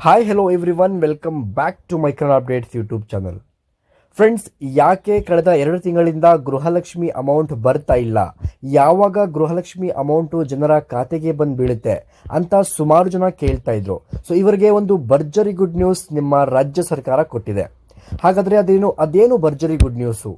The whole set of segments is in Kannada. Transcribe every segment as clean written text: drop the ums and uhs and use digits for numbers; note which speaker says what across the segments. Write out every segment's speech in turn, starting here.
Speaker 1: Hi hello everyone, welcome back to my Kannada updates YouTube channel. Friends, ಯಾಕೆ ಕಳೆದ 2 ತಿಂಗಳಿಂದ ಗೃಹಲಕ್ಷ್ಮಿ ಅಮೌಂಟ್ ಬರ್ತಾ ಇಲ್ಲ, ಯಾವಾಗ ಗೃಹಲಕ್ಷ್ಮಿ ಅಮೌಂಟು ಜನರ ಖಾತೆಗೆ ಬಂದು ಬೀಳುತ್ತೆ ಅಂತ ಸುಮಾರು ಜನ ಕೇಳ್ತಾ ಇದ್ರು. ಸೊ ಇವರಿಗೆ ಒಂದು ಭರ್ಜರಿ ಗುಡ್ ನ್ಯೂಸ್ ನಿಮ್ಮ ರಾಜ್ಯ ಸರ್ಕಾರ ಕೊಟ್ಟಿದೆ. ಹಾಗಾದರೆ ಅದೇನು ಭರ್ಜರಿ ಗುಡ್ ನ್ಯೂಸು,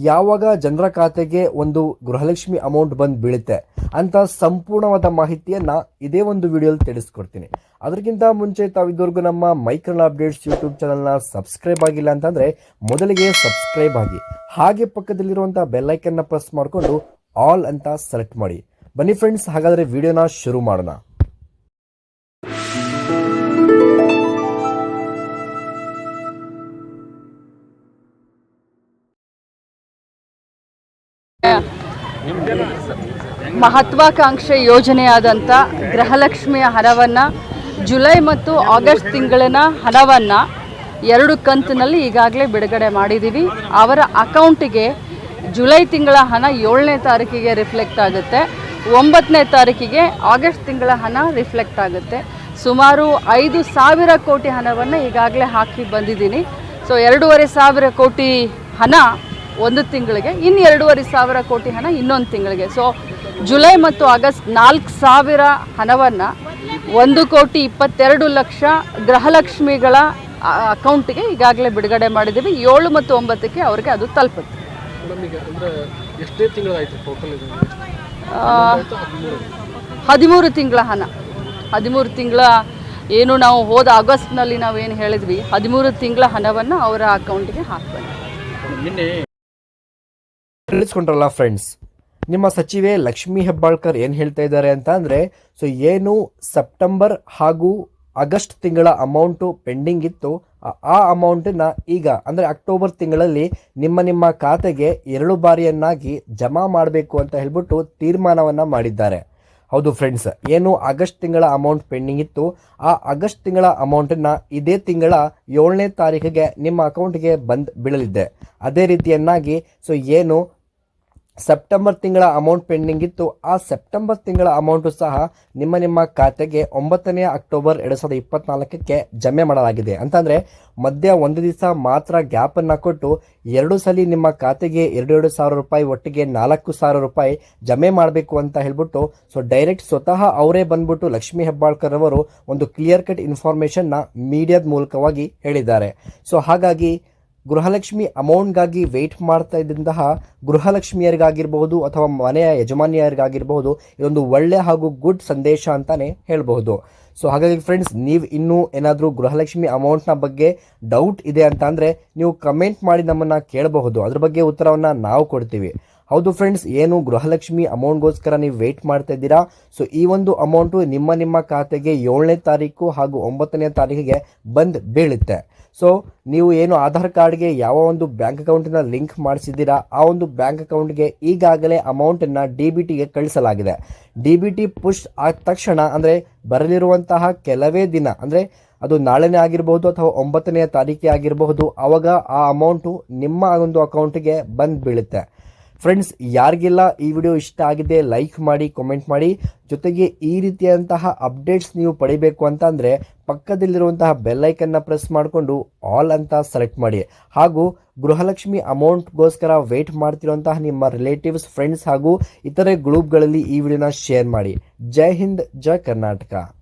Speaker 1: ಯಾವಾಗ ಜನರ ಖಾತೆಗೆ ಒಂದು ಗೃಹಲಕ್ಷ್ಮಿ ಅಮೌಂಟ್ ಬಂದು ಬೀಳುತ್ತೆ ಅಂತ ಸಂಪೂರ್ಣವಾದ ಮಾಹಿತಿಯನ್ನ ಇದೇ ಒಂದು ವಿಡಿಯೋಲಿ ತಿಳಿಸ್ಕೊಡ್ತೀನಿ. ಅದಕ್ಕಿಂತ ಮುಂಚೆ ತಾವಿದ್ದವರೆಗೂ ನಮ್ಮ ಮೈ ಕನ್ನಡ ಅಪ್ಡೇಟ್ಸ್ ಯೂಟ್ಯೂಬ್ ಚಾನಲ್ನ ಸಬ್ಸ್ಕ್ರೈಬ್ ಆಗಿಲ್ಲ ಅಂತಂದ್ರೆ ಮೊದಲಿಗೆ ಸಬ್ಸ್ಕ್ರೈಬ್ ಆಗಿ, ಹಾಗೆ ಪಕ್ಕದಲ್ಲಿರುವಂತಹ ಬೆಲ್ ಐಕನ್ನ ಪ್ರೆಸ್ ಮಾಡಿಕೊಂಡು ಆಲ್ ಅಂತ ಸೆಲೆಕ್ಟ್ ಮಾಡಿ. ಬನ್ನಿ ಫ್ರೆಂಡ್ಸ್, ಹಾಗಾದರೆ ವಿಡಿಯೋನ ಶುರು ಮಾಡೋಣ.
Speaker 2: ಮಹತ್ವಾಕಾಂಕ್ಷೆ ಯೋಜನೆಯಾದಂಥ ಗೃಹಲಕ್ಷ್ಮಿಯ ಹಣವನ್ನು ಜುಲೈ ಮತ್ತು ಆಗಸ್ಟ್ ತಿಂಗಳಿನ ಹಣವನ್ನು 2 ಕಂತಿನಲ್ಲಿ ಈಗಾಗಲೇ ಬಿಡುಗಡೆ ಮಾಡಿದ್ದೀವಿ. ಅವರ ಅಕೌಂಟಿಗೆ ಜುಲೈ ತಿಂಗಳ ಹಣ 7ನೇ ತಾರೀಕಿಗೆ ರಿಫ್ಲೆಕ್ಟ್ ಆಗುತ್ತೆ, 9ನೇ ತಾರೀಕಿಗೆ ಆಗಸ್ಟ್ ತಿಂಗಳ ಹಣ ರಿಫ್ಲೆಕ್ಟ್ ಆಗುತ್ತೆ. ಸುಮಾರು 5,000 ಕೋಟಿ ಹಣವನ್ನು ಈಗಾಗಲೇ ಹಾಕಿ ಬಂದಿದ್ದೀನಿ. ಸೊ 2,500 ಕೋಟಿ ಹಣ ಒಂದು ತಿಂಗಳಿಗೆ, ಇನ್ನು 2,500 ಕೋಟಿ ಹಣ ಇನ್ನೊಂದು ತಿಂಗಳಿಗೆ. ಸೊ ಜುಲೈ ಮತ್ತು ಆಗಸ್ಟ್ 4,000 ಹಣವನ್ನು 1,22,00,000 ಗೃಹಲಕ್ಷ್ಮಿಗಳ ಅಕೌಂಟಿಗೆ ಈಗಾಗಲೇ ಬಿಡುಗಡೆ ಮಾಡಿದ್ದೀವಿ. 7 ಮತ್ತು 9ಕ್ಕೆ ಅವರಿಗೆ ಅದು ತಲುಪುತ್ತೆ. 13 ತಿಂಗಳ ಹಣ, 13 ತಿಂಗಳ ಏನು ನಾವು ಹೋದ ಆಗಸ್ಟ್ನಲ್ಲಿ ನಾವೇನು ಹೇಳಿದ್ವಿ, 13 ತಿಂಗಳ ಹಣವನ್ನು ಅವರ ಅಕೌಂಟಿಗೆ ಹಾಕ್ಬೇಕು.
Speaker 1: ತಿಳಿಸ್ಕೊಂಡ್ರಲ್ಲ ಫ್ರೆಂಡ್ಸ್, ನಿಮ್ಮ ಸಚಿವೆ ಲಕ್ಷ್ಮೀ ಹೆಬ್ಬಾಳ್ಕರ್ ಏನು ಹೇಳ್ತಾ ಇದ್ದಾರೆ ಅಂತ ಅಂದರೆ, ಸೊ ಏನು ಸೆಪ್ಟೆಂಬರ್ ಹಾಗೂ ಆಗಸ್ಟ್ ತಿಂಗಳ ಅಮೌಂಟು ಪೆಂಡಿಂಗ್ ಇತ್ತು, ಆ ಅಮೌಂಟನ್ನು ಈಗ ಅಂದರೆ ಅಕ್ಟೋಬರ್ ತಿಂಗಳಲ್ಲಿ ನಿಮ್ಮ ಖಾತೆಗೆ 2 ಬಾರಿಯನ್ನಾಗಿ ಜಮಾ ಮಾಡಬೇಕು ಅಂತ ಹೇಳ್ಬಿಟ್ಟು ತೀರ್ಮಾನವನ್ನು ಮಾಡಿದ್ದಾರೆ. ಹೌದು ಫ್ರೆಂಡ್ಸ್, ಏನು ಆಗಸ್ಟ್ ತಿಂಗಳ ಅಮೌಂಟ್ ಪೆಂಡಿಂಗ್ ಇತ್ತು, ಆ ಆಗಸ್ಟ್ ತಿಂಗಳ ಅಮೌಂಟನ್ನು ಇದೇ ತಿಂಗಳ 7ನೇ ತಾರೀಕಿಗೆ ನಿಮ್ಮ ಅಕೌಂಟ್ಗೆ ಬಂದು ಬೀಳಲಿದೆ. ಅದೇ ರೀತಿಯನ್ನಾಗಿ ಸೊ ಏನು ಸೆಪ್ಟೆಂಬರ್ ತಿಂಗಳ ಅಮೌಂಟ್ ಪೆಂಡಿಂಗ್ ಇತ್ತು, ಆ ಸೆಪ್ಟೆಂಬರ್ ತಿಂಗಳ ಅಮೌಂಟು ಸಹ ನಿಮ್ಮ ಖಾತೆಗೆ 9ನೇ ಅಕ್ಟೋಬರ್ 2024ಕ್ಕೆ ಜಮೆ ಮಾಡಲಾಗಿದೆ. ಅಂತಂದರೆ ಮಧ್ಯ ಒಂದು ದಿವಸ ಮಾತ್ರ ಗ್ಯಾಪನ್ನು ಕೊಟ್ಟು 2 ಸಲ ನಿಮ್ಮ ಖಾತೆಗೆ 2,000 ರೂಪಾಯಿ, ಒಟ್ಟಿಗೆ 4,000 ರೂಪಾಯಿ ಜಮೆ ಮಾಡಬೇಕು ಅಂತ ಹೇಳ್ಬಿಟ್ಟು ಸೊ ಡೈರೆಕ್ಟ್ ಸ್ವತಃ ಅವರೇ ಬಂದ್ಬಿಟ್ಟು ಲಕ್ಷ್ಮೀ ಹೆಬ್ಬಾಳ್ಕರ್ ಅವರು ಒಂದು ಕ್ಲಿಯರ್ ಕಟ್ ಇನ್ಫಾರ್ಮೇಷನ್ನ ಮೀಡಿಯಾದ ಮೂಲಕವಾಗಿ ಹೇಳಿದ್ದಾರೆ. ಸೊ ಹಾಗಾಗಿ ಗೃಹಲಕ್ಷ್ಮಿ ಅಮೌಂಟ್ಗಾಗಿ ವೆಯ್ಟ್ ಮಾಡ್ತಾ ಇದ್ದಂತಹ ಗೃಹಲಕ್ಷ್ಮಿಯರಿಗಾಗಿರಬಹುದು ಅಥವಾ ಮನೆಯ ಯಜಮಾನಿಯರಿಗಾಗಿರಬಹುದು ಇದೊಂದು ಒಳ್ಳೆ ಹಾಗೂ ಗುಡ್ ಸಂದೇಶ ಅಂತಾನೆ ಹೇಳಬಹುದು. ಸೊ ಹಾಗಾಗಿ ಫ್ರೆಂಡ್ಸ್, ನೀವು ಇನ್ನೂ ಏನಾದರೂ ಗೃಹಲಕ್ಷ್ಮಿ ಅಮೌಂಟ್ನ ಬಗ್ಗೆ ಡೌಟ್ ಇದೆ ಅಂತ ಅಂದರೆ ನೀವು ಕಮೆಂಟ್ ಮಾಡಿ ನಮ್ಮನ್ನು ಕೇಳಬಹುದು, ಅದ್ರ ಬಗ್ಗೆ ಉತ್ತರವನ್ನು ನಾವು ಕೊಡ್ತೀವಿ. ಹೌದು ಫ್ರೆಂಡ್ಸ್, ಏನು ಗೃಹಲಕ್ಷ್ಮಿ ಅಮೌಂಟ್ಗೋಸ್ಕರ ನೀವು ವೆಯ್ಟ್ ಮಾಡ್ತಾ ಇದ್ದೀರಾ, ಸೊ ಈ ಒಂದು ಅಮೌಂಟು ನಿಮ್ಮ ಖಾತೆಗೆ 7ನೇ ತಾರೀಕು ಹಾಗೂ 9ನೇ ತಾರೀಕಿಗೆ ಬಂದು ಬೀಳುತ್ತೆ. ಸೊ ನೀವು ಏನು ಆಧಾರ್ ಕಾರ್ಡ್ಗೆ ಯಾವ ಒಂದು ಬ್ಯಾಂಕ್ ಅಕೌಂಟನ್ನ ಲಿಂಕ್ ಮಾಡಿಸಿದ್ದೀರಾ, ಆ ಒಂದು ಬ್ಯಾಂಕ್ ಅಕೌಂಟ್ಗೆ ಈಗಾಗಲೇ ಅಮೌಂಟನ್ನು DBTಗೆ ಕಳಿಸಲಾಗಿದೆ. DBT ಪುಷ್ ಆದ ತಕ್ಷಣ ಅಂದರೆ ಬರಲಿರುವಂತಹ ಕೆಲವೇ ದಿನ, ಅಂದರೆ ಅದು ನಾಳೆನೇ ಆಗಿರಬಹುದು ಅಥವಾ 9ನೇ ತಾರೀಕೆ ಆಗಿರಬಹುದು, ಆವಾಗ ಆ ಅಮೌಂಟು ನಿಮ್ಮ ಒಂದು ಅಕೌಂಟಿಗೆ ಬಂದು ಬೀಳುತ್ತೆ. ಫ್ರೆಂಡ್ಸ್, ಯಾರಿಗೆಲ್ಲ ಈ ವಿಡಿಯೋ ಇಷ್ಟ ಆಗಿದೆ ಲೈಕ್ ಮಾಡಿ, ಕಾಮೆಂಟ್ ಮಾಡಿ. ಜೊತೆಗೆ ಈ ರೀತಿಯಾದಂತಹ ಅಪ್ಡೇಟ್ಸ್ ನೀವು ಪಡಿಬೇಕು ಅಂತ ಅಂದರೆ ಪಕ್ಕದಲ್ಲಿರುವಂತಹ ಬೆಲ್ಲೈಕನ್ನ ಪ್ರೆಸ್ ಮಾಡಿಕೊಂಡು ಆಲ್ ಅಂತ ಸೆಲೆಕ್ಟ್ ಮಾಡಿ. ಹಾಗೂ ಗೃಹಲಕ್ಷ್ಮಿ ಅಮೌಂಟ್ಗೋಸ್ಕರ ವೆಯ್ಟ್ ಮಾಡ್ತಿರುವಂತಹ ನಿಮ್ಮ ರಿಲೇಟಿವ್ಸ್, ಫ್ರೆಂಡ್ಸ್ ಹಾಗೂ ಇತರೆ ಗ್ರೂಪ್ಗಳಲ್ಲಿ ಈ ವಿಡಿಯೋನ ಶೇರ್ ಮಾಡಿ. ಜೈ ಹಿಂದ್, ಜೈ ಕರ್ನಾಟಕ.